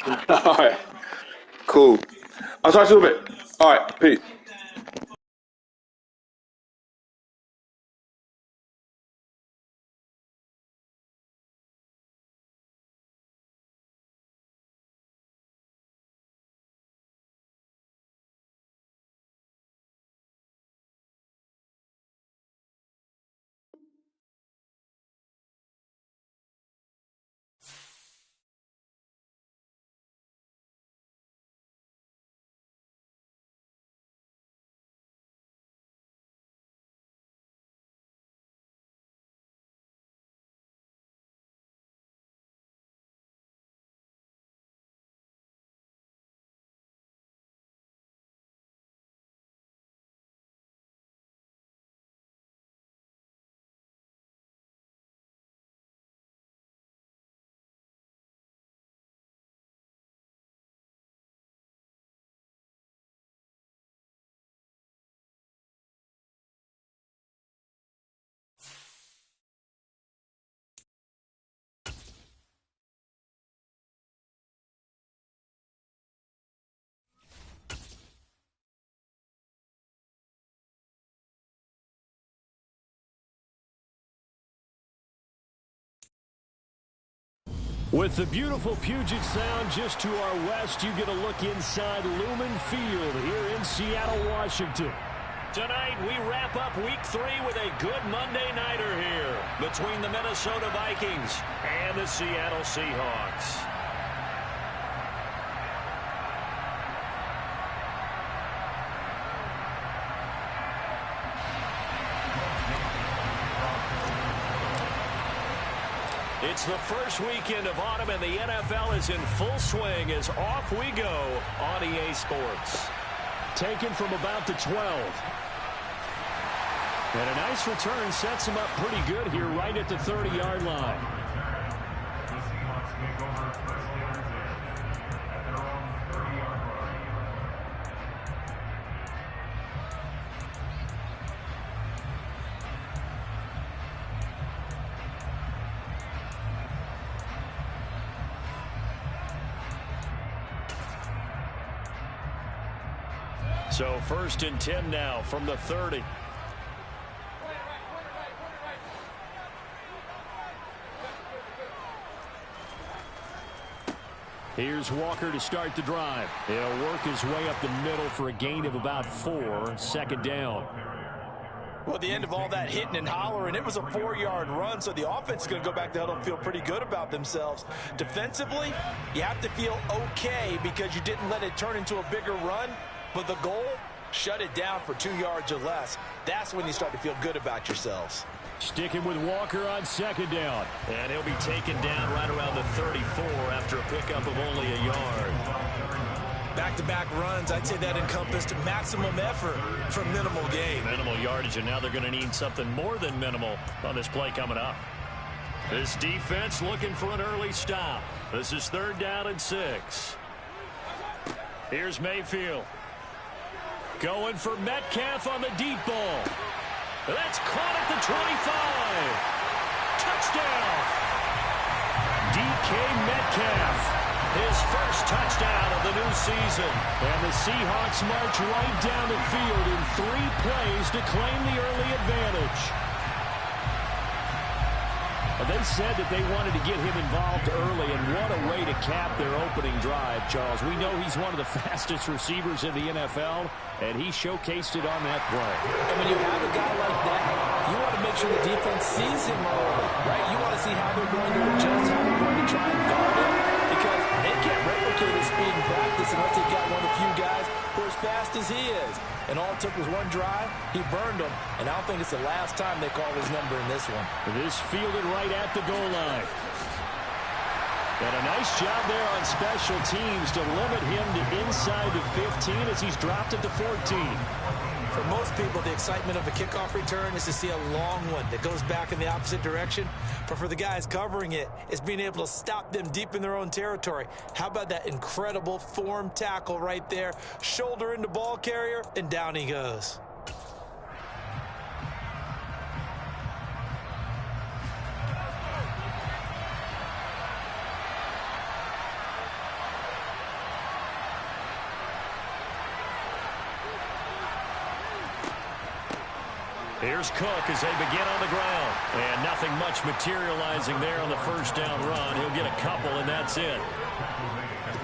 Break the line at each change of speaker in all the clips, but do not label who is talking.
All right. Cool. I'll talk to you in a bit. All right. Peace.
With the beautiful Puget Sound just to our west, you get a look inside Lumen Field here in Seattle, Washington. Tonight, we wrap up Week 3 with a good Monday nighter here between the Minnesota Vikings and the Seattle Seahawks. It's the first weekend of autumn, and the NFL is in full swing as off we go on EA Sports. Taken from about the 12. And a nice return sets him up pretty good here right at the 30-yard line. So 1st and 10 now from the 30. Here's Walker to start the drive. He'll work his way up the middle for a gain of about 4. 2nd down.
Well, the end of all that hitting and hollering, it was a 4-yard run, so the offense is going to go back to huddle and feel pretty good about themselves. Defensively, you have to feel okay because you didn't let it turn into a bigger run. But the goal, shut it down for 2 yards or less. That's when you start to feel good about yourselves.
Sticking with Walker on 2nd down.
And he'll be taken down right around the 34 after a pickup of only a yard. Back-to-back runs, I'd say that encompassed maximum effort for minimal gain.
Minimal yardage, and now they're going to need something more than minimal on this play coming up. This defense looking for an early stop. This is 3rd down and 6. Here's Mayfield. Going for Metcalf on the deep ball. That's caught at the 25. Touchdown. DK Metcalf. His first touchdown of the new season. And the Seahawks march right down the field in 3 plays to claim the early advantage. They said that they wanted to get him involved early, and what a way to cap their opening drive, Charles. We know he's one of the fastest receivers in the NFL, and he showcased it on that play.
And when you have a guy like that, you want to make sure the defense sees him early, right? You want to see how they're going to adjust, how they're going to try and guard him, because they can't replicate his speed in practice unless they've got one of the few guys who are as fast as he is. And all it took was one drive. He burned them. And I don't think it's the last time they call his number in this one.
This fielded right at the goal line. And a nice job there on special teams to limit him to inside the 15 as he's dropped at the 14.
For most people, the excitement of a kickoff return is to see a long one that goes back in the opposite direction. But for the guys covering it, it's being able to stop them deep in their own territory. How about that incredible form tackle right there? Shoulder into ball carrier, and down he goes.
Here's Cook as they begin on the ground. And nothing much materializing there on the first down run. He'll get a couple, and that's it.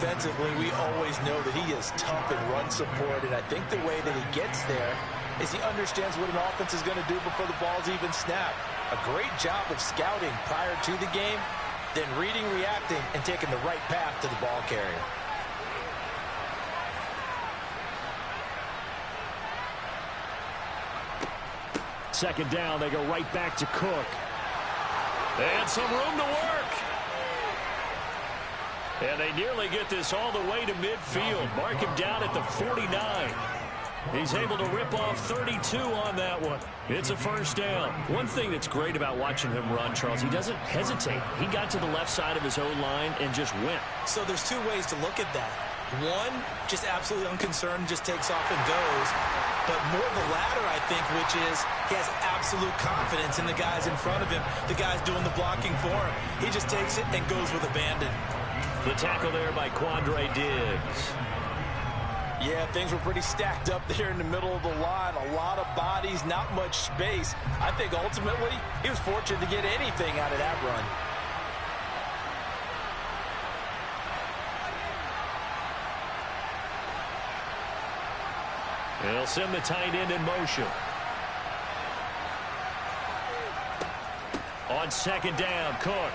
Defensively, we always know that he is tough in run support, and I think the way that he gets there is he understands what an offense is going to do before the ball's even snapped. A great job of scouting prior to the game, then reading, reacting, and taking the right path to the ball carrier.
Second down, they go right back to Cook. And some room to work. And they nearly get this all the way to midfield. Mark him down at the 49. He's able to rip off 32 on that one. It's a first down. One thing that's great about watching him run, Charles, he doesn't hesitate. He got to the left side of his own line and just went.
So there's two ways to look at that. One, just absolutely unconcerned, just takes off and goes. But more the latter, I think, which is he has absolute confidence in the guys in front of him, the guys doing the blocking for him. He just takes it and goes with abandon.
The tackle there by Quandre Diggs.
Yeah, things were pretty stacked up there in the middle of the line. A lot of bodies, not much space. I think ultimately he was fortunate to get anything out of that run.
They'll send the tight end in motion. On second down, Cook.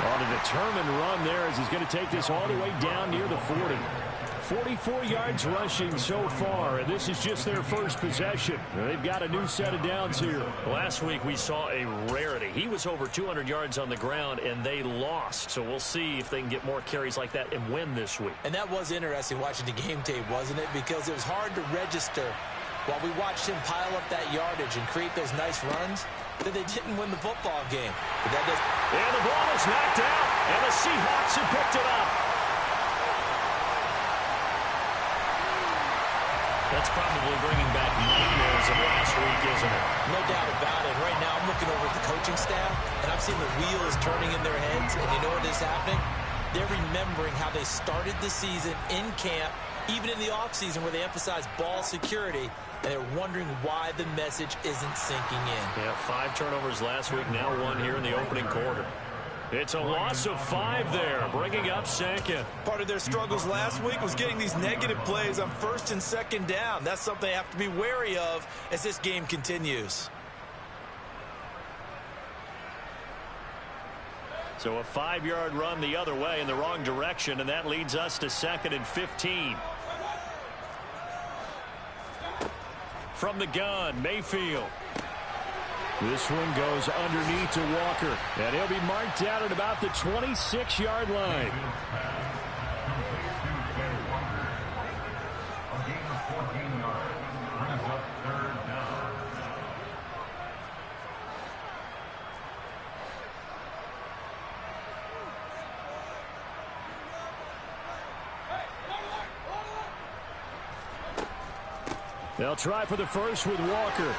On a determined run there as he's going to take this all the way down near the 40. 44 yards rushing so far, and this is just their first possession. They've got a new set of downs here. Last week we saw a rarity. He was over 200 yards on the ground, and they lost. So we'll see if they can get more carries like that and win this week.
And that was interesting watching the game tape, wasn't it? Because it was hard to register while we watched him pile up that yardage and create those nice runs that they didn't win the football game. But that does.
And the ball is knocked out, and the Seahawks have picked it up. That's probably bringing back nightmares of last week, isn't it?
No doubt about it. Right now, I'm looking over at the coaching staff, and I'm seeing the wheels turning in their heads, and you know what is happening? They're remembering how they started the season in camp, even in the offseason where they emphasized ball security, and they're wondering why the message isn't sinking in.
Yeah, 5 turnovers last week, now 1 here in the opening quarter. It's a loss of 5 there, bringing up second.
Part of their struggles last week was getting these negative plays on first and second down. That's something they have to be wary of as this game continues.
So a 5-yard run the other way in the wrong direction, and that leads us to 2nd and 15. From the gun, Mayfield. This one goes underneath to Walker, and he'll be marked out at about the 26-yard line. They'll try for the first with Walker.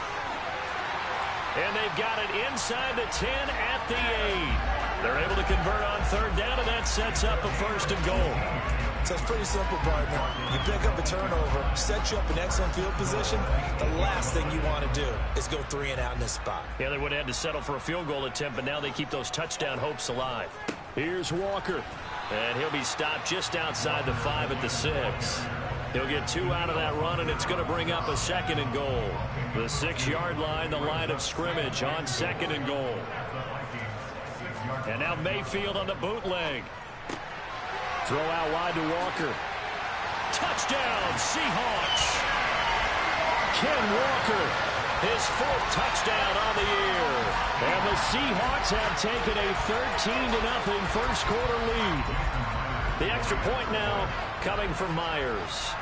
And they've got it inside the 10 at the 8. They're able to convert on 3rd down, and that sets up a 1st and goal.
So it's pretty simple, partner. You pick up a turnover, set you up in excellent field position. The last thing you want to do is go 3 and out in this spot.
Yeah, they would have had to settle for a field goal attempt, but now they keep those touchdown hopes alive. Here's Walker. And he'll be stopped just outside the 5 at the 6. He'll get 2 out of that run, and it's going to bring up a 2nd and goal. The 6-yard line, the line of scrimmage on 2nd and goal. And now Mayfield on the bootleg. Throw out wide to Walker. Touchdown, Seahawks. Ken Walker, his 4th touchdown on the year. And the Seahawks have taken a 13-0 first quarter lead. The extra point now coming from Myers.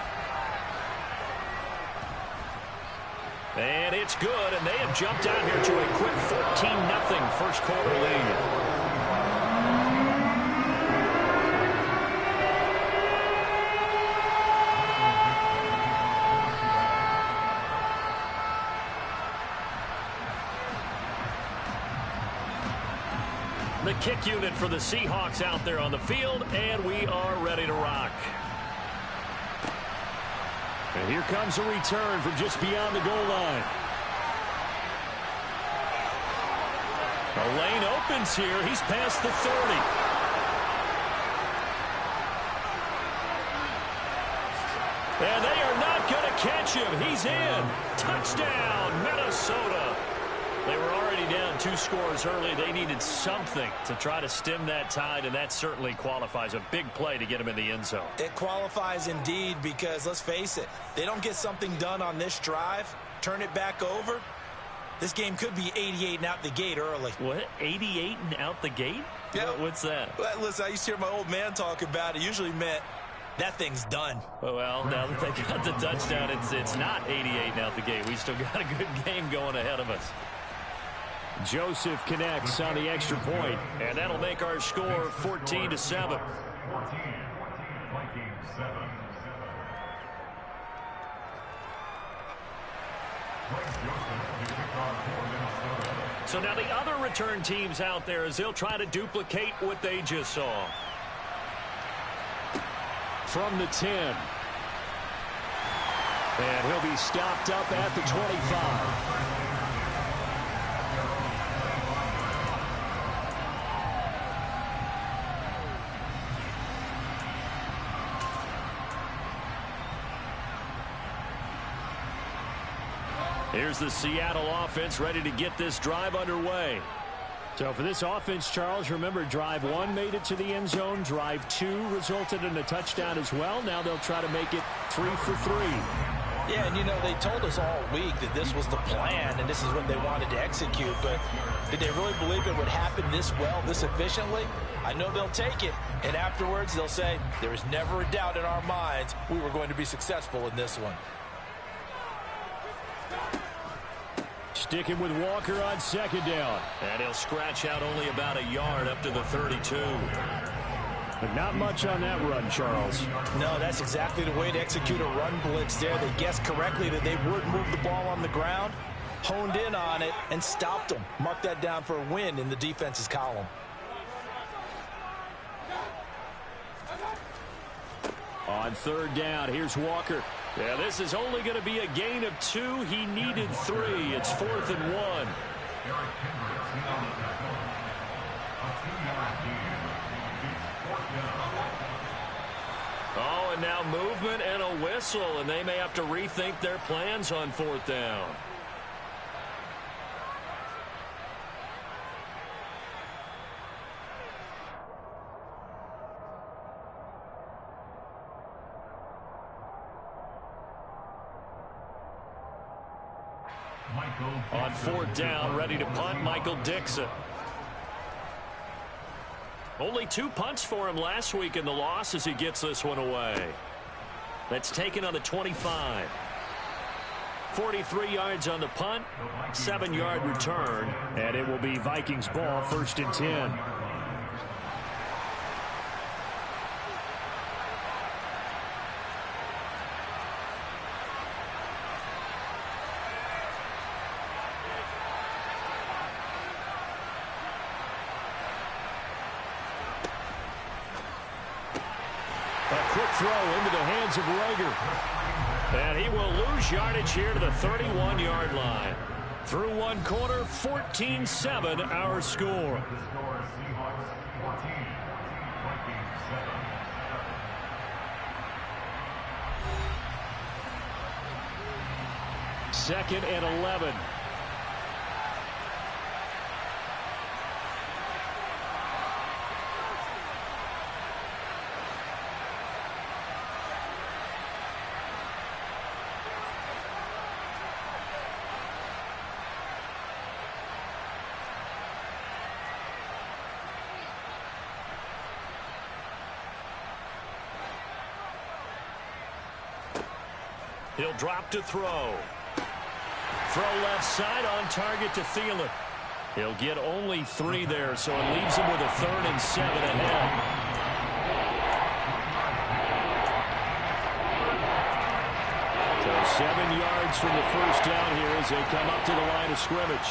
And it's good, and they have jumped out here to a quick 14-0 first quarter lead. The kick unit for the Seahawks out there on the field, and we are ready to rock. And Here comes a return from just beyond the goal line. The lane opens here. He's past the 30. And they are not going to catch him. He's in. Touchdown, Minnesota. They were already down 2 scores early. They needed something to try to stem that tide, and that certainly qualifies. A big play to get him in the end zone.
It qualifies indeed because, let's face it, they don't get something done on this drive, turn it back over, this game could be 88 and out the gate early.
What? 88 and out the gate?
Yeah.
What's that?
Well, listen, I used to hear my old man talk about it. Usually meant that thing's done.
Well, now that they got the touchdown, it's not 88 and out the gate. We still got a good game going ahead of us. Joseph connects on the extra point, and that'll make our score 14-7. So now the other return teams out there as they'll try to duplicate what they just saw. From the 10. And he'll be stopped up at the 25. Here's the Seattle offense ready to get this drive underway. So for this offense, Charles, remember drive 1 made it to the end zone. Drive 2 resulted in a touchdown as well. Now they'll try to make it 3 for 3.
Yeah, and you know, they told us all week that this was the plan and this is what they wanted to execute. But did they really believe it would happen this well, this efficiently? I know they'll take it. And afterwards, they'll say, there was never a doubt in our minds we were going to be successful in this one.
Sticking with Walker on second down. And he'll scratch out only about a yard up to the 32. But not much on that run, Charles.
No, that's exactly the way to execute a run blitz there. They guessed correctly that they would move the ball on the ground, honed in on it, and stopped them. Mark that down for a win in the defense's column.
On third down, here's Walker. Yeah, this is only going to be a gain of 2. He needed 3. It's 4th and 1. Oh, and now movement and a whistle, and they may have to rethink their plans on 4th down. On 4th down, ready to punt, Michael Dixon. Only 2 punts for him last week in the loss as he gets this one away. That's taken on the 25. 43 yards on the punt, 7-yard return, and it will be Vikings ball, 1st and 10. Throw into the hands of Rager. And he will lose yardage here to the 31-yard line. Through 1 quarter, 14-7 our score. Second and 11. He'll drop to throw. Throw left side on target to Thielen. He'll get only 3 there, so it leaves him with a 3rd and 7 ahead. So 7 yards from the first down here as they come up to the line of scrimmage.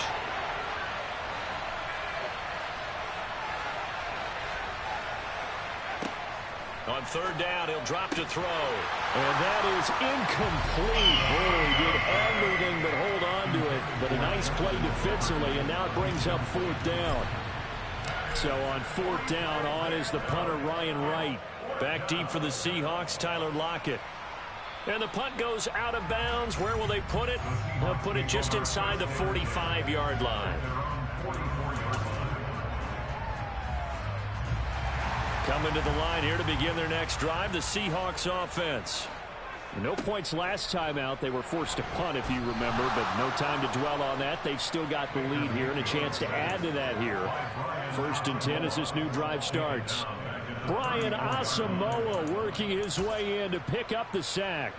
On third down. He'll drop to throw.
And that is incomplete. Oh, he did everything but hold on to it. But a nice play defensively, and now it brings up fourth down. So on fourth down, on is the punter, Ryan Wright.
Back deep for the Seahawks, Tyler Lockett. And the punt goes out of bounds. Where will they put it? They'll put it just inside the 45-yard line. Coming to the line here to begin their next drive, the Seahawks offense.
No points last time out. They were forced to punt, if you remember, but no time to dwell on that. They've still got the lead here and a chance to add to that here. 1st and 10 as this new drive starts. Brian Asamoah working his way in to pick up the sack.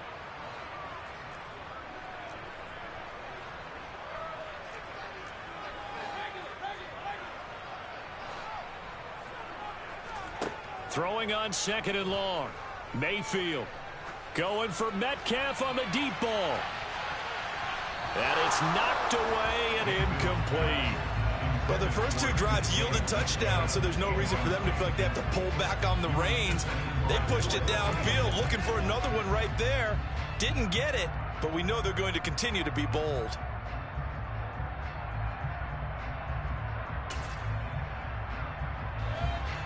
Throwing on 2nd and long. Mayfield going for Metcalf on the deep ball. And it's knocked away and incomplete.
Well, the first 2 drives yielded touchdowns, so there's no reason for them to feel like they have to pull back on the reins. They pushed it downfield, looking for another one right there. Didn't get it, but we know they're going to continue to be bold.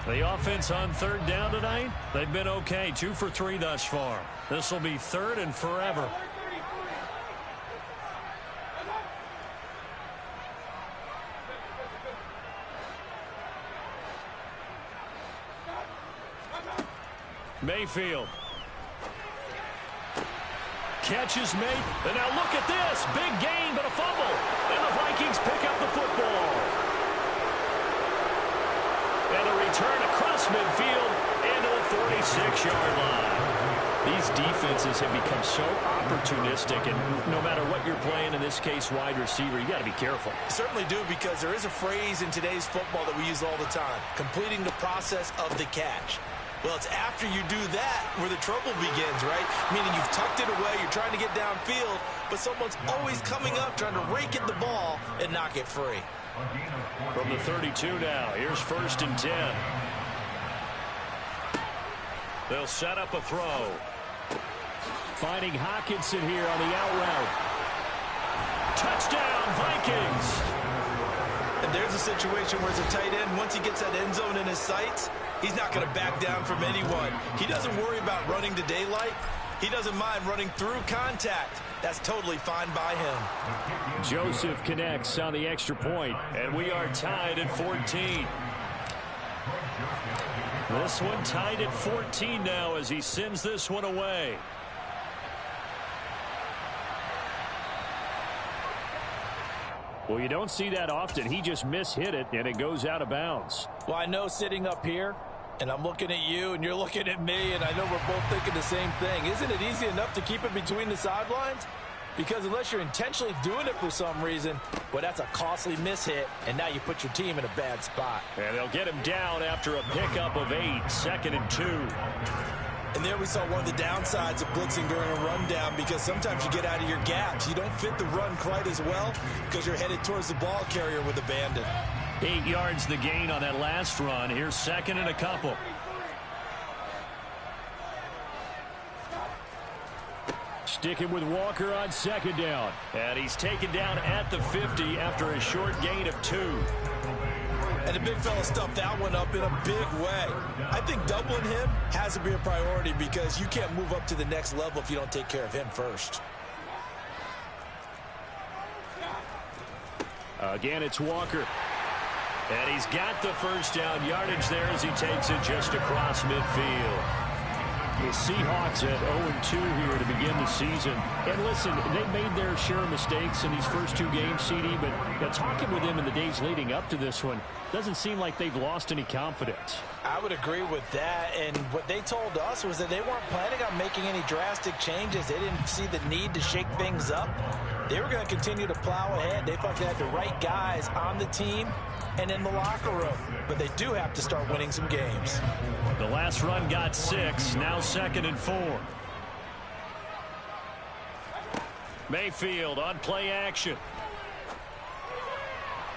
The offense on 3rd down tonight, they've been okay. 2 for 3 thus far. This will be 3rd and forever. Mayfield. Catches May. And now look at this. Big gain, but a fumble. And the Vikings pick up the football. And a return across midfield into the 46-yard line. These defenses have become so opportunistic, and no matter what you're playing, in this case wide receiver, you got to be careful.
Certainly do, because there is a phrase in today's football that we use all the time: completing the process of the catch. Well, it's after you do that where the trouble begins, right? Meaning you've tucked it away, you're trying to get downfield, but someone's always coming up trying to rake at the ball and knock it free.
From the 32 now, here's 1st and 10. They'll set up a throw.
Finding Hawkinson here on the out route.
Touchdown, Vikings!
And there's a situation where as a tight end, once he gets that end zone in his sights, he's not going to back down from anyone. He doesn't worry about running to daylight. He doesn't mind running through contact. That's totally fine by him.
Joseph connects on the extra point.
And we are tied at 14. This one tied at 14 now as he sends this one away.
Well, you don't see that often. He just mishit it, and it goes out of bounds.
Well, I know sitting up here, and I'm looking at you, and you're looking at me, and I know we're both thinking the same thing. Isn't it easy enough to keep it between the sidelines? Because unless you're intentionally doing it for some reason, well, that's a costly mishit, and now you put your team in a bad spot.
And they'll get him down after a pickup of 8, 2nd and 2.
And there we saw one of the downsides of blitzing during a rundown, because sometimes you get out of your gaps. You don't fit the run quite as well because you're headed towards the ball carrier with abandon.
8 yards the gain on that last run. Here's 2nd and a couple.
Sticking with Walker on 2nd down.
And he's taken down at the 50 after a short gain of 2.
And the big fella stuffed that one up in a big way. I think doubling him has to be a priority, because you can't move up to the next level if you don't take care of him first.
Again, it's Walker.
And he's got the first down yardage there as he takes it just across midfield.
The Seahawks at 0-2 here to begin the season. And listen, they made their share of mistakes in these first 2 games, CD, but talking with them in the days leading up to this one, doesn't seem like they've lost any confidence.
I would agree with that, and what they told us was that they weren't planning on making any drastic changes. They didn't see the need to shake things up. They were going to continue to plow ahead. They thought they had the right guys on the team and in the locker room, but they do have to start winning some games.
The last run got 6, now 2nd and 4. Mayfield on play action.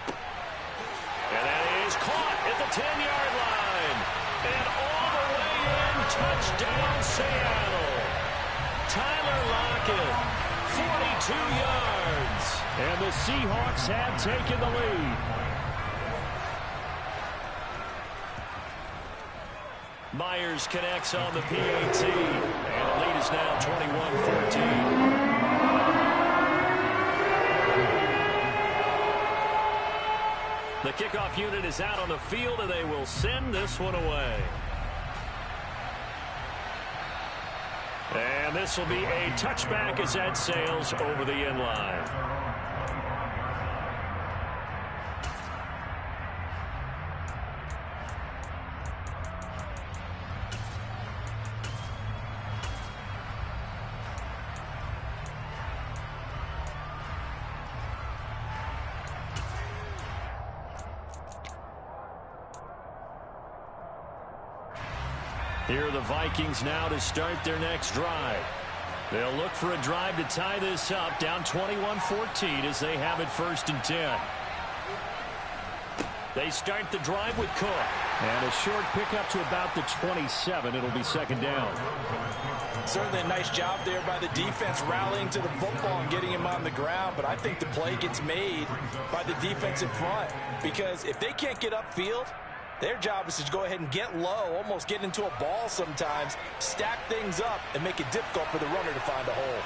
And that is caught at the 10-yard line. And all the way Touchdown, Seattle. Tyler Lockett, 42 yards.
And the Seahawks have taken the lead.
Myers connects on the PAT. And the lead is now 21-14. The kickoff unit is out on the field, and they will send this one away. And this will be a touchback as that sails over the end line. Here are the Vikings now to start their next drive. They'll look for a drive to tie this up, down 21-14 as they have it 1st and 10. They start the drive with Cook.
And a short pickup to about the 27. It'll be 2nd down.
Certainly a nice job there by the defense rallying to the football and getting him on the ground, but I think the play gets made by the defense in front, because if they can't get upfield, their job is to go ahead and get low, almost get into a ball sometimes, stack things up, and make it difficult for the runner to find a hole.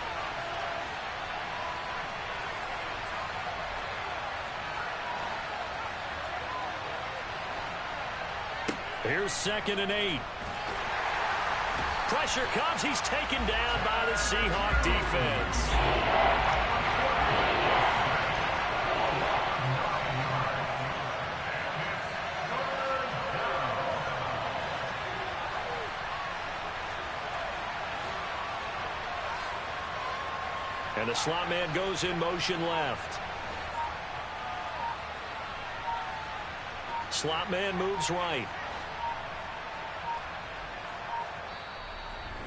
Here's 2nd and 8. Pressure comes. He's taken down by the Seahawk defense. And the slot man goes in motion left. Slot man moves right.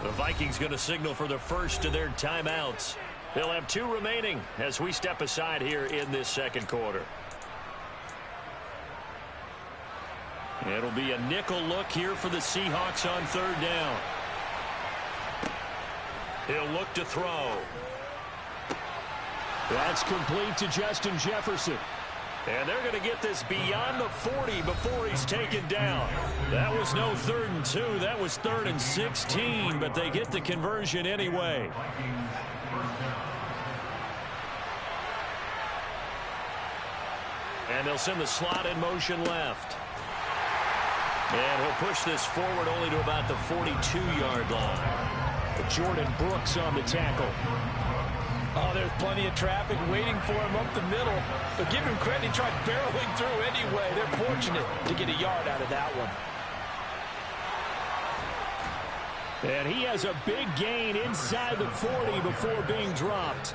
The Vikings going to signal for the first of their timeouts. They'll have 2 remaining as we step aside here in this 2nd quarter. It'll be a nickel look here for the Seahawks on 3rd down. He'll look to throw.
That's complete to Justin Jefferson.
And they're going to get this beyond the 40 before he's taken down. That was no 3rd and 2. That was 3rd and 16, but they get the conversion anyway. And they'll send the slot in motion left. And he'll push this forward only to about the 42-yard line.
Jordan Brooks on the tackle.
Oh, there's plenty of traffic waiting for him up the middle. But give him credit, he tried barreling through anyway. They're fortunate to get a yard out of that one.
And he has a big gain inside the 40 before being dropped.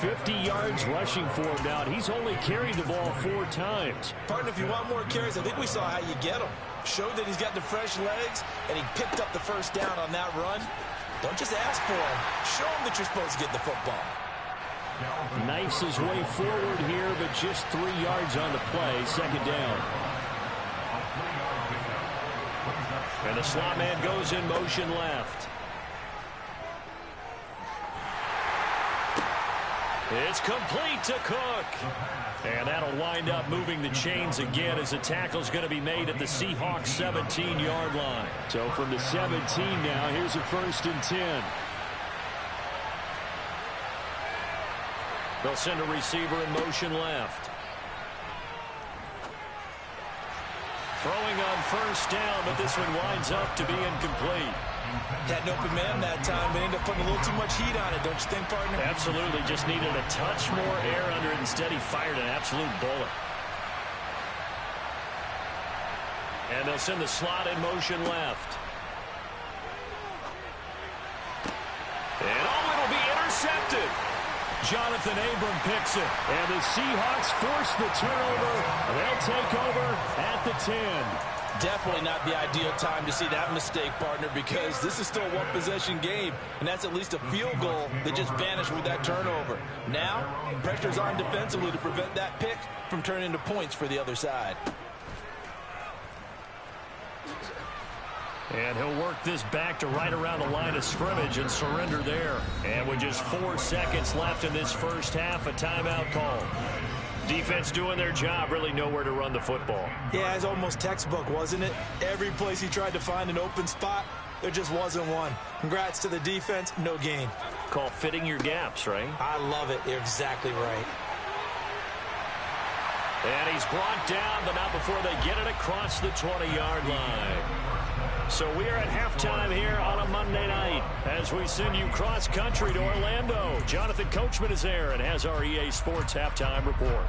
50 yards rushing for him now. He's only carried the ball 4 times.
Partner, if you want more carries, I think we saw how you get them. Showed that he's got the fresh legs, and he picked up the 1st down on that run. Don't just ask for him. Show him that you're supposed to get the football.
Knifes his way forward here, but just 3 yards on the play. 2nd down.
And the slot man goes in motion left. It's complete to Cook. And that'll wind up moving the chains again as the tackle's going to be made at the Seahawks 17-yard line.
So from the 17 now, here's a 1st and 10.
They'll send a receiver in motion left. Throwing on 1st down, but this one winds up to be incomplete.
Had an open man that time, but ended up putting a little too much heat on it, don't you think, partner?
Absolutely. Just needed a touch more air under it. Instead, he fired an absolute bullet. And they'll send the slot in motion left. And it'll be intercepted.
Jonathan Abram picks it. And the Seahawks force the turnover. They'll take over at the 10.
Definitely not the ideal time to see that mistake, partner, because this is still a one-possession game, and that's at least a field goal that just vanished with that turnover. Now, pressure's on defensively to prevent that pick from turning into points for the other side.
And he'll work this back to right around the line of scrimmage and surrender there. And with just 4 seconds left in this first half, a timeout call. Defense doing their job, really nowhere to run the football.
Yeah, it's almost textbook, wasn't it? Every place he tried to find an open spot, there just wasn't one. Congrats to the defense, no gain.
Call fitting your gaps, right?
I love it. You're exactly right.
And he's brought down, but not before they get it across the 20-yard line. So we are at halftime here on a Monday night as we send you cross-country to Orlando. Jonathan Coachman is there and has our EA Sports halftime report.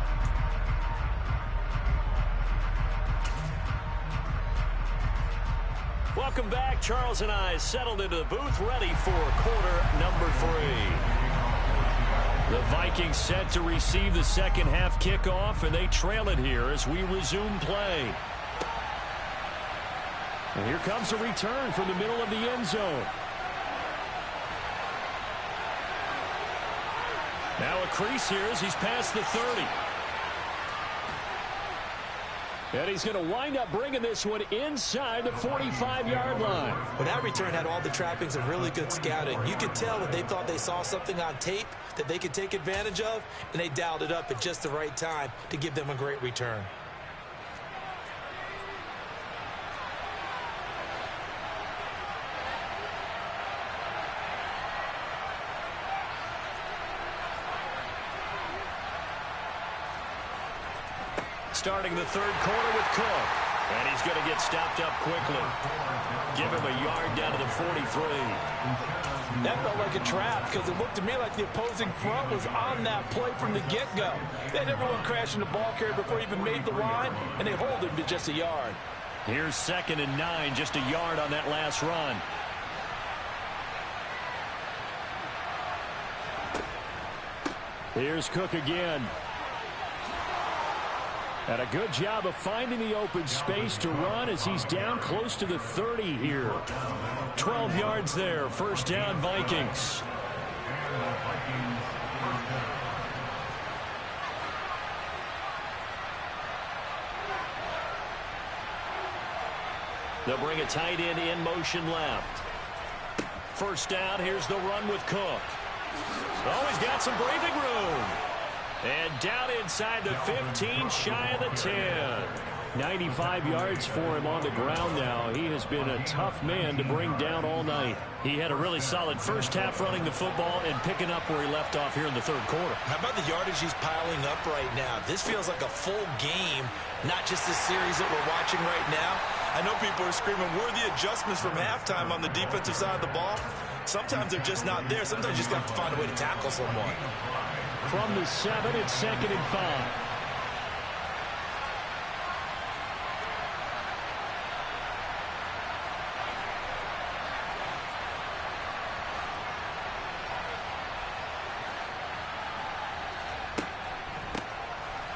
Welcome back. Charles and I settled into the booth, ready for quarter number 3. The Vikings set to receive the second half kickoff, and they trail it here as we resume play. And here comes a return from the middle of the end zone. Now a crease here as he's past the 30. And he's going to wind up bringing this one inside the 45-yard line.
Well, that return had all the trappings of really good scouting. You could tell that they thought they saw something on tape that they could take advantage of, and they dialed it up at just the right time to give them a great return.
Starting the third quarter with Cook. And he's going to get stopped up quickly. Give him a yard down to the 43.
That felt like a trap because it looked to me like the opposing front was on that play from the get-go. They had everyone crashing the ball carrier before he even made the line, and they hold him to just a yard.
Here's 2nd and 9, just a yard on that last run.
Here's Cook again. And a good job of finding the open space to run as he's down close to the 30 here.
12 yards there. First down, Vikings. They'll bring a tight end in motion left. First down, here's the run with Cook. Oh, he's got some breathing room. And down inside the 15, shy of the 10.
95 yards for him on the ground now. He has been a tough man to bring down all night.
He had a really solid first half running the football and picking up where he left off here in the third quarter.
How about the yardage he's piling up right now? This feels like a full game, not just the series that we're watching right now. I know people are screaming, worthy adjustments from halftime on the defensive side of the ball. Sometimes they're just not there. Sometimes you just got to find a way to tackle someone.
From the 7, it's 2nd and 5.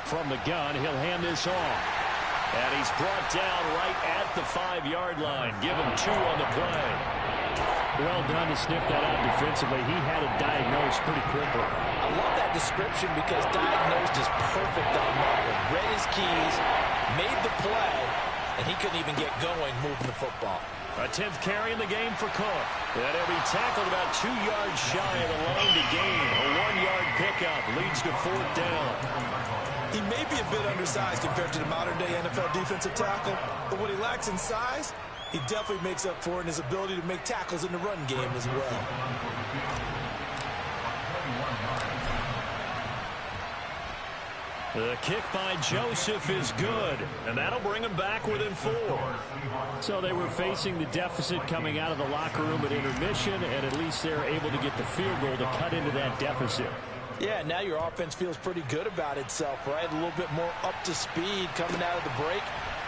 From the gun, he'll hand this off.
And he's brought down right at the 5-yard line. Give him 2 on the play.
Well done to sniff that out defensively. He had it diagnosed pretty quickly.
I love that description because diagnosed is perfect on that one. Read his keys, made the play, and he couldn't even get going moving the football.
A 10th carry in the game for Cook. And he'll be tackled about 2 yards shy of the line to gain. A 1-yard pickup leads to 4th down.
He may be a bit undersized compared to the modern-day NFL defensive tackle, but what he lacks in size, he definitely makes up for in his ability to make tackles in the run game as well.
The kick by Joseph is good, and that'll bring him back within 4.
So they were facing the deficit coming out of the locker room at intermission, and at least they're able to get the field goal to cut into that deficit.
Yeah, now your offense feels pretty good about itself, right? A little bit more up to speed coming out of the break.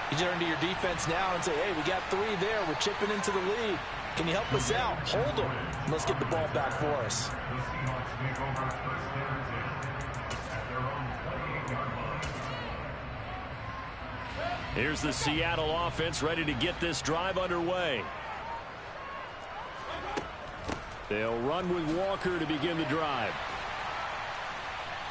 You turn to your defense now and say, hey, we got 3 there. We're chipping into the lead. Can you help us out? Hold them. Let's get the ball back for us.
Here's the Seattle offense ready to get this drive underway.
They'll run with Walker to begin the drive.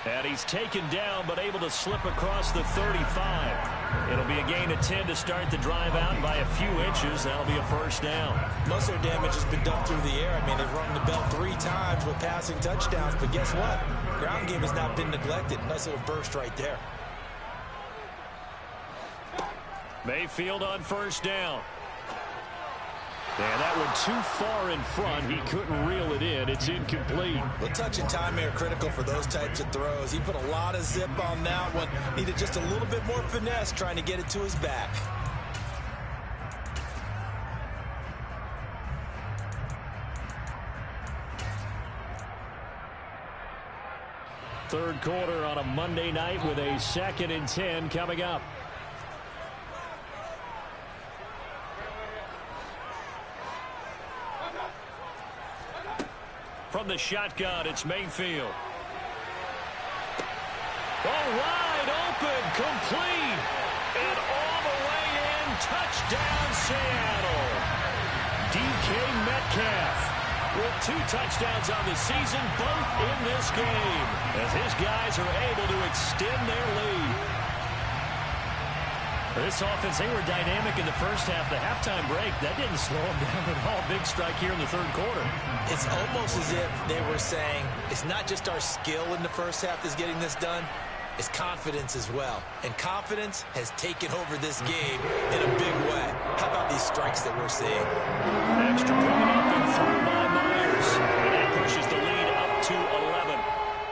And he's taken down, but able to slip across the 35. It'll be a gain of 10 to start the drive out by a few inches. That'll be a first down.
Most of their damage has been done through the air. I mean, they've rung the bell 3 times with passing touchdowns, but guess what? Ground game has not been neglected. Nice little burst right there.
Mayfield on first down. And that one too far in front. He couldn't reel it in. It's incomplete.
Well, touch and time are critical for those types of throws. He put a lot of zip on that one. Needed just a little bit more finesse trying to get it to his back.
Third quarter on a Monday night with a 2nd and 10 coming up. From the shotgun, it's Mayfield. Oh, wide open, complete, and all the way in, touchdown Seattle. DK Metcalf with 2 touchdowns on the season, both in this game, as his guys are able to extend their lead. This offense, they were dynamic in the first half. The halftime break, that didn't slow them down at all. Big strike here in the third quarter.
It's almost as if they were saying, it's not just our skill in the first half that's getting this done, it's confidence as well. And confidence has taken over this game in a big way. How about these strikes that we're seeing?
Extra point up and through by Myers. And that pushes the lead up to 11.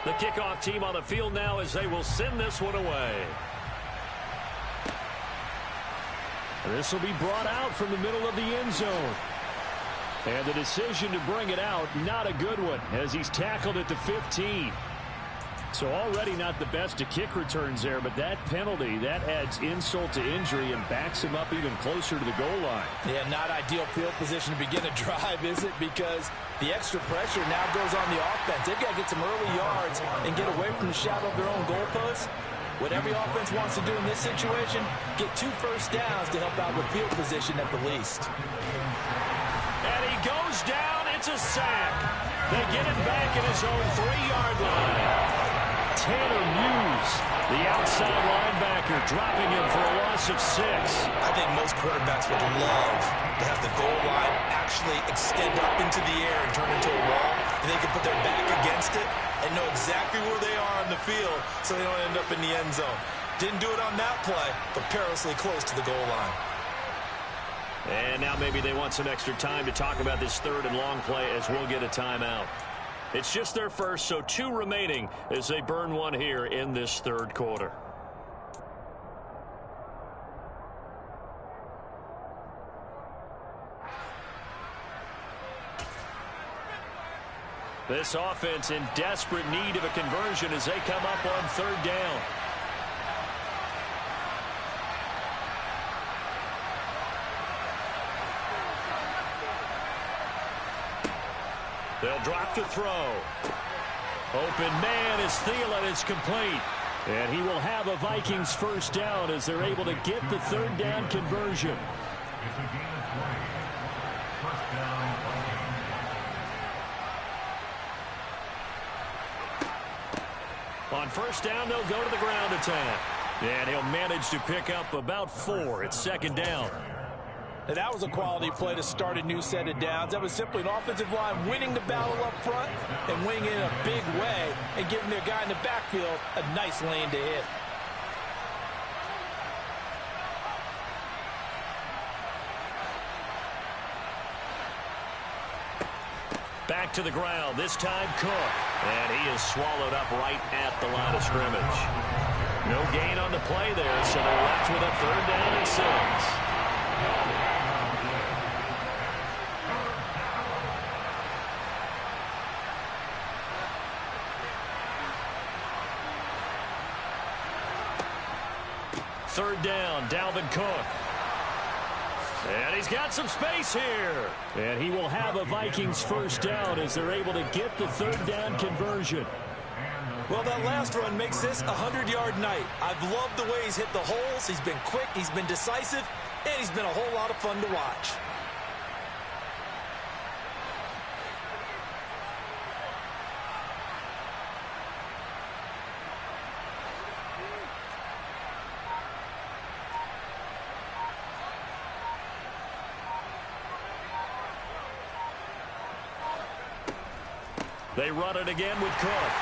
The kickoff team on the field now as they will send this one away. This will be brought out from the middle of the end zone. And the decision to bring it out, not a good one, as he's tackled at the 15. So already not the best of kick returns there, but that penalty, that adds insult to injury and backs him up even closer to the goal line.
Yeah, not ideal field position to begin a drive, is it? Because the extra pressure now goes on the offense. They've got to get some early yards and get away from the shadow of their own goalposts. What every offense wants to do in this situation, get 2 first downs to help out with field position at the least.
And he goes down. It's a sack. They get him back at his own 3-yard line. Tanner Muse, the outside linebacker, dropping him for a loss of 6.
I think most quarterbacks would love to have the goal line actually extend up into the air and turn into a wall, and they can put their back against it and know exactly where they are on the field so they don't end up in the end zone. Didn't do it on that play, but perilously close to the goal line.
And now maybe they want some extra time to talk about this 3rd and long play as we'll get a timeout. It's just their first, so 2 remaining as they burn one here in this 3rd quarter. This offense in desperate need of a conversion as they come up on 3rd down. They'll drop to throw. Open man is Thielen. It's complete. And he will have a Vikings first down as they're able to get the 3rd down conversion. On first down, they'll go to the ground attack. And he'll manage to pick up about 4 at 2nd down.
And that was a quality play to start a new set of downs. That was simply an offensive line winning the battle up front and winning it in a big way and giving their guy in the backfield a nice lane to hit.
Back to the ground, this time Cook. And he is swallowed up right at the line of scrimmage. No gain on the play there, so they're left with a 3rd down and 6. Third down, Dalvin Cook. And he's got some space here. And he will have a Vikings first down as they're able to get the 3rd down conversion.
Well, that last run makes this a 100-yard night. I've loved the way he's hit the holes. He's been quick, he's been decisive, and he's been a whole lot of fun to watch.
They run it again with Cook.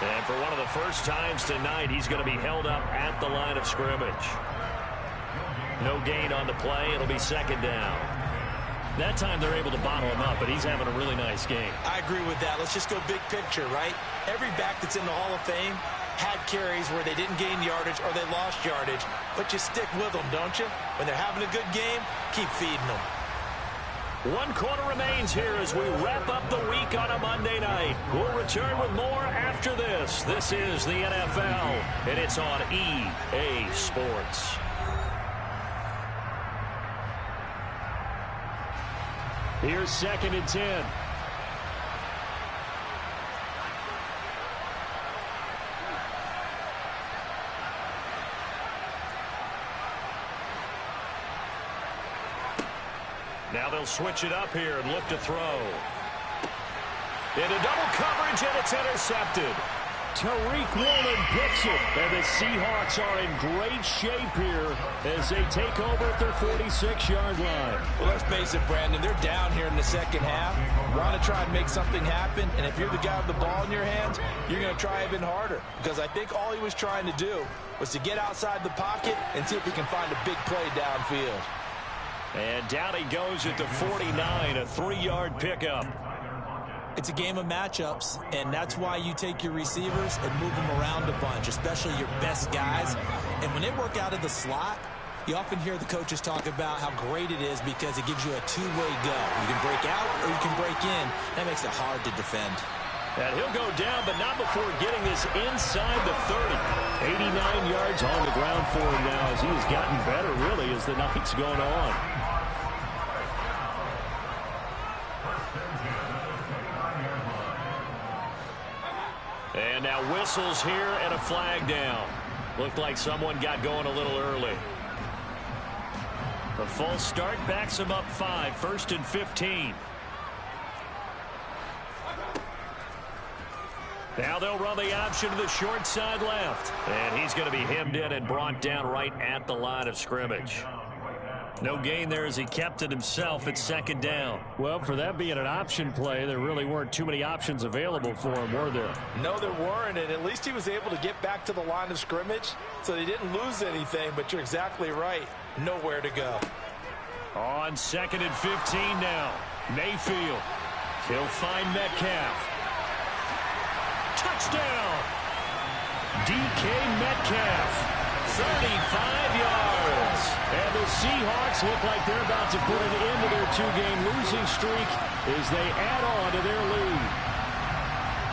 And for one of the first times tonight, he's going to be held up at the line of scrimmage. No gain on the play. It'll be second down. That time they're able to bottle him up, but he's having a really nice game.
I agree with that. Let's just go big picture, right? Every back that's in the Hall of Fame had carries where they didn't gain yardage or they lost yardage, but you stick with them, don't you? When they're having a good game, keep feeding them.
1 quarter remains here as we wrap up the week on a Monday night. We'll return with more after this. This is the NFL, and it's on EA Sports.
Here's 2nd and 10.
Now they'll switch it up here and look to throw. Into double coverage, and it's intercepted.
Tariq Woolen picks it, and the Seahawks are in great shape here as they take over at their 46-yard line.
Well, let's face it, Brandon, they're down here in the second half. Want to try and make something happen, and if you're the guy with the ball in your hands, you're going to try even harder, because I think all he was trying to do was to get outside the pocket and see if he can find a big play downfield.
And down he goes at the 49, a 3-yard pickup.
It's a game of matchups, and that's why you take your receivers and move them around a bunch, especially your best guys. And when they work out of the slot, you often hear the coaches talk about how great it is because it gives you a two-way go. You can break out or you can break in. That makes it hard to defend.
And he'll go down, but not before getting this inside the 30.
89 yards on the ground for him now as he has gotten better, really, as the night's gone on.
And now whistles here and a flag down. Looked like someone got going a little early. The false start backs him up 5, 1st and 15. Now they'll run the option to the short side left. And he's going to be hemmed in and brought down right at the line of scrimmage. No gain there as he kept it himself at 2nd down.
Well, for that being an option play, there really weren't too many options available for him, were there?
No, there weren't, and at least he was able to get back to the line of scrimmage, so they didn't lose anything, but you're exactly right. Nowhere to go.
On 2nd and 15 now. Mayfield. He'll find Metcalf. Touchdown! DK Metcalf. 35 yards. And the Seahawks look like they're about to put an end to their 2-game losing streak as they add on to their lead.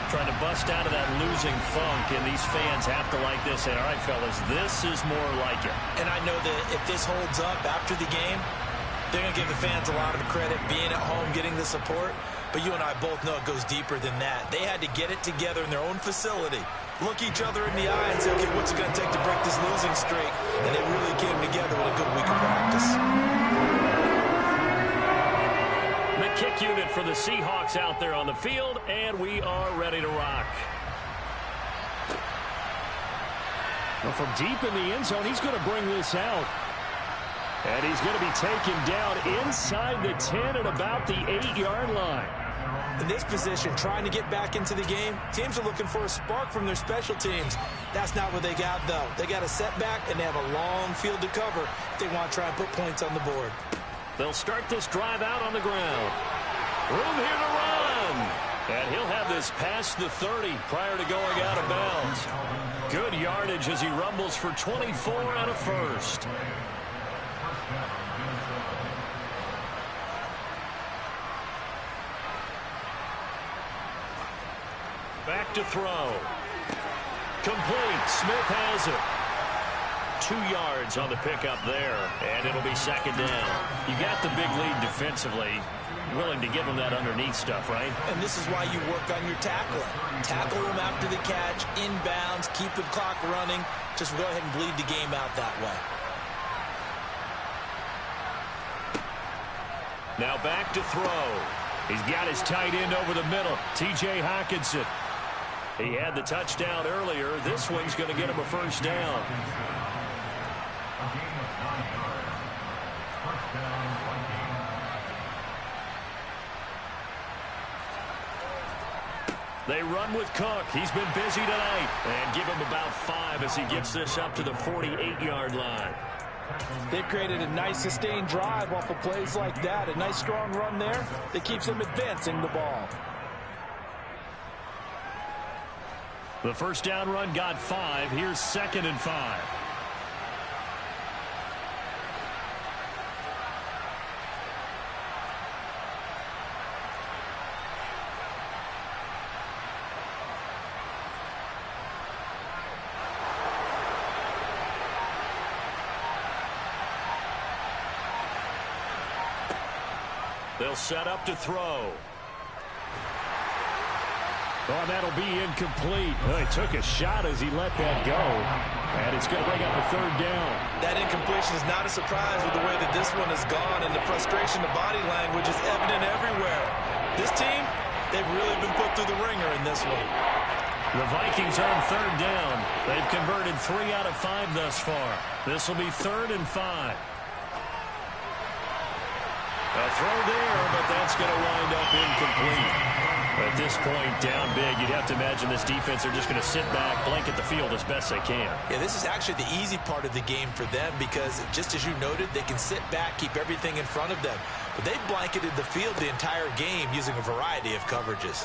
Trying to bust out of that losing funk, and these fans have to like this. And all right, fellas, this is more like it.
And I know that if this holds up after the game, they're going to give the fans a lot of credit being at home, getting the support. But you and I both know it goes deeper than that. They had to get it together in their own facility, look each other in the eye and say, okay, what's it going to take to break this losing streak? And they really came together with a good week of practice.
The kick unit for the Seahawks out there on the field, and we are ready to rock.
Well, from deep in the end zone, he's going to bring this out. And he's going to be taken down inside the 10 at about the 8-yard line.
In this position, trying to get back into the game, teams are looking for a spark from their special teams. That's not what they got, though. They got a setback, and they have a long field to cover if they want to try and put points on the board.
They'll start this drive out on the ground. Room here to run. And he'll have this past the 30 prior to going out of bounds. Good yardage as he rumbles for 24 and a first. Back to throw. Complete. Smith has it. 2 yards on the pickup there, and it'll be 2nd down. You got the big lead defensively. Willing to give them that underneath stuff, right?
And this is why you work on your tackling. Tackle them after the catch, inbounds, keep the clock running. Just go ahead and bleed the game out that way.
Now back to throw. He's got his tight end over the middle, T.J. Hockenson. He had the touchdown earlier. This one's going to get him a first down. They run with Cook. He's been busy tonight. And give him about 5 as he gets this up to the 48-yard line.
They've created a nice sustained drive off of plays like that. A nice strong run there that keeps them advancing the ball.
The first down run got 5. Here's 2nd and 5. They'll set up to throw.
Oh, that'll be incomplete. Oh, he took a shot as he let that go. And it's going to bring up a 3rd down.
That incompletion is not a surprise with the way that this one has gone, and the frustration, the body language is evident everywhere. This team, they've really been put through the ringer in this one.
The Vikings on 3rd down. They've converted 3 out of 5 thus far. This will be 3rd and 5. A throw there, but that's going to wind up incomplete. At this point, down big, you'd have to imagine this defense are just going to sit back, blanket the field as best they can.
Yeah, this is actually the easy part of the game for them because, just as you noted, they can sit back, keep everything in front of them. But they've blanketed the field the entire game using a variety of coverages.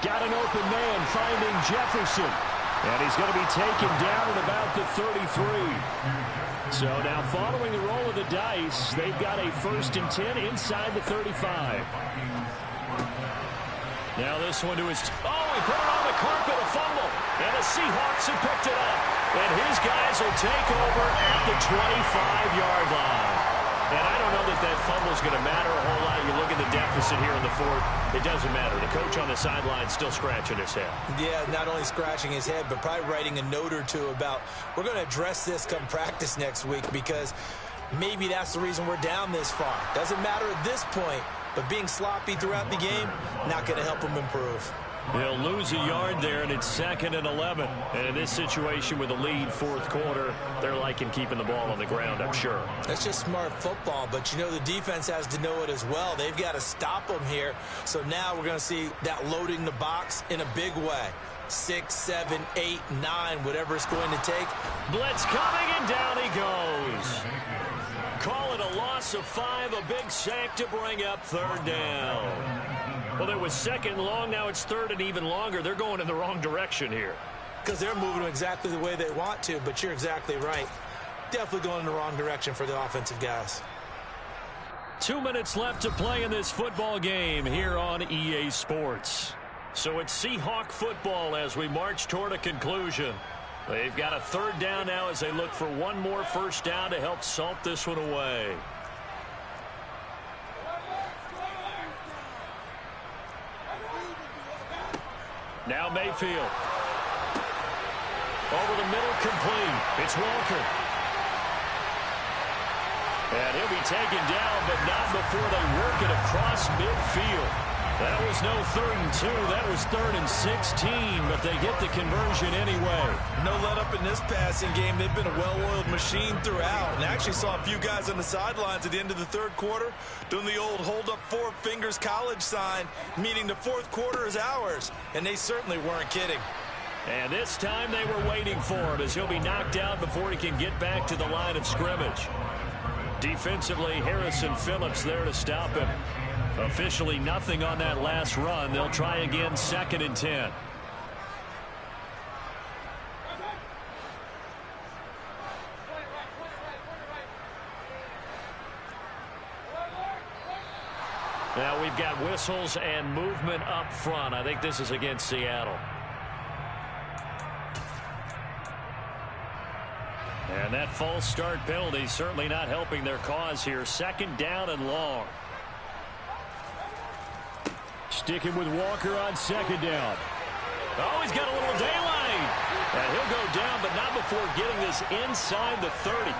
Got an open man finding Jefferson. And he's going to be taken down at about the 33. So now following the roll of the dice, they've got a 1st and 10 inside the 35.
Now this one to his... Oh, he put it on the carpet, a fumble. And the Seahawks have picked it up. And his guys will take over at the 25-yard line. And I don't know that that fumble is going to matter a whole lot. You look at the deficit here in the 4th. It doesn't matter. The coach on the sideline still scratching his head. Yeah, not only scratching his head, but probably writing a note or two about we're going to address this come practice next week because maybe that's the reason we're down this far. Doesn't matter at this point, but being sloppy throughout the game, not going to help him improve. He'll lose a yard there, and it's 2nd and 11. And in this situation with a lead 4th quarter, they're liking keeping the ball on the ground, I'm sure. That's just smart football, but you know the defense has to know it as well. They've got to stop them here. So now we're going to see that loading the box in a big way. 6, 7, 8, 9, whatever it's going to take. Blitz coming, and down he goes. Call it a loss of 5, a big sack to bring up 3rd down. Well, it was 2nd and long. Now it's 3rd and even longer. They're going in the wrong direction here. Because they're moving exactly the way they want to, but you're exactly right. Definitely going in the wrong direction for the offensive guys. 2 minutes left to play in this football game here on EA Sports. So it's Seahawk football as we march toward a conclusion. They've got a 3rd down now as they look for one more 1st down to help salt this one away. Now Mayfield. Over the middle, complete. It's Walker. And he'll be taken down, but not before they work it across midfield. That was no 3rd and 2. That was 3rd and 16, but they get the conversion anyway. No let up in this passing game. They've been a well-oiled machine throughout. And I actually saw a few guys on the sidelines at the end of the 3rd quarter doing the old hold up 4 fingers college sign, meaning the 4th quarter is ours. And they certainly weren't kidding. And this time they were waiting for him as he'll be knocked out before he can get back to the line of scrimmage. Defensively, Harrison Phillips there to stop him. Officially nothing on that last run. They'll try again, 2nd and 10. Now we've got whistles and movement up front. I think this is against Seattle. And that false start penalty certainly not helping their cause here. 2nd down and long.
Sticking with Walker on 2nd down.
Oh, he's got a little daylight. And he'll go down, but not before getting this inside the 30.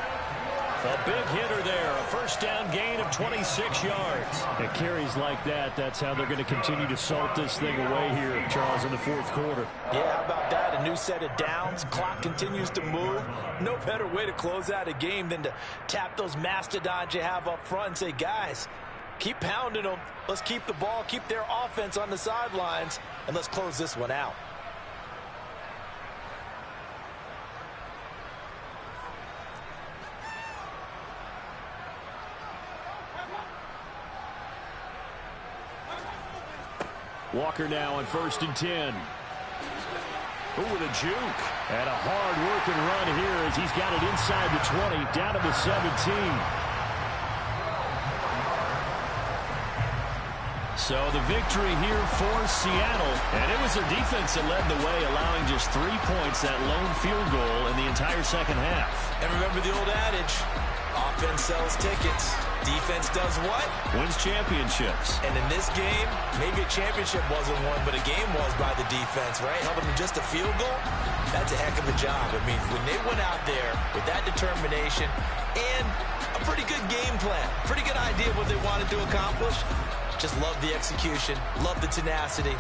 A big hitter there. A 1st down gain of 26 yards.
It carries like that. That's how they're going to continue to salt this thing away here, Charles, in the 4th quarter.
Yeah, how about that? A new set of downs. Clock continues to move. No better way to close out a game than to tap those mastodons you have up front and say, guys, Keep pounding them. Let's keep the ball, keep their offense on the sidelines, and let's close this one out.
Walker now on 1st and 10. Ooh, with a juke. And a hard-working run here as he's got it inside the 20, down to the 17. So the victory here for Seattle. And it was their defense that led the way, allowing just 3 points, that lone field goal in the entire second half.
And remember the old adage, offense sells tickets. Defense does what?
Wins championships.
And in this game, maybe a championship wasn't won, but a game was by the defense, right? Helping them just a field goal? That's a heck of a job. I mean, when they went out there with that determination and a pretty good game plan, pretty good idea of what they wanted to accomplish, just love the execution, love the tenacity.